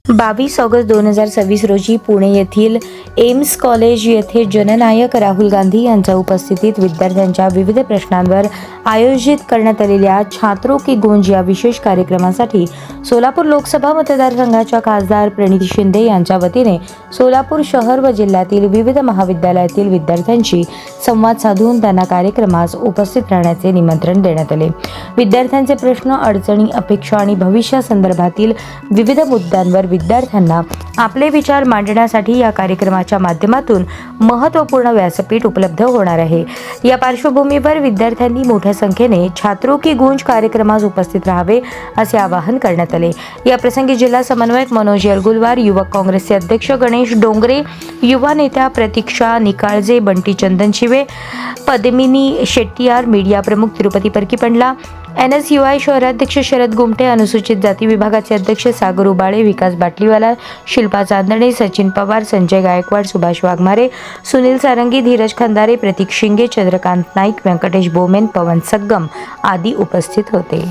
22 August 2026 रोजी पुणे येथील AIIMS college येथे जननायक राहुल गांधी यांच्या उपस्थितीत विद्यार्थ्यांच्या विविध प्रश्नांवर आयोजित करण्यात आलेल्या छात्रों की गूंज या विशेष कार्यक्रमासाठी सोलापूर लोकसभा मतदारसंघाच्या खासदार प्रणिती शिंदे यांच्या वतीने सोलापूर शहर व जिल्ह्यातील विविध महाविद्यालयातील विद्यार्थ्यांशी संवाद साधून त्यांना कार्यक्रमास उपस्थित राहण्याचे निमंत्रण देण्यात आले। विद्यार्थ्यांचे प्रश्न, अडचणी, अपेक्षा आणि भविष्यासंदर्भातील विविध मुद्द्यांवर विद्यार्थ्यांना आपले विचार मांडण्यासाठी या कार्यक्रमाच्या माध्यमातून महत्त्वपूर्ण व्यासपीठ उपलब्ध होणार आहे। या पार्श्वभूमीवर विद्यार्थ्यांनी मोठ्या संख्येने छात्रों की गूंज कार्यक्रमास उपस्थित राहावे असे आवाहन करण्यात आले। या प्रसंगी जिल्हा समन्वयक मनोज येरगुलवार, युवक काँग्रेसचे अध्यक्ष गणेश डोंगरे, युवा नेत्या प्रतीक्षा निकाळजे, बंटी चंदन शिवे, पद्मिनी शेट्टीयार, मीडिया प्रमुख तिरुपती परकीपंडला, NSUI शहराध्यक्ष शरद गुमटे, अनुसूचित जाती विभागाचे अध्यक्ष सागर उबाळे, विकास बाटलीवाला, शिल्पा चांदणे, सचिन पवार, संजय गायकवाड, सुभाष वाघमारे, सुनील सारंगी, धीरज खंदारे, प्रतीक शिंगे, चंद्रकांत नाईक, व्यंकटेश बोमेन, पवन सग्गम आदी उपस्थित होते।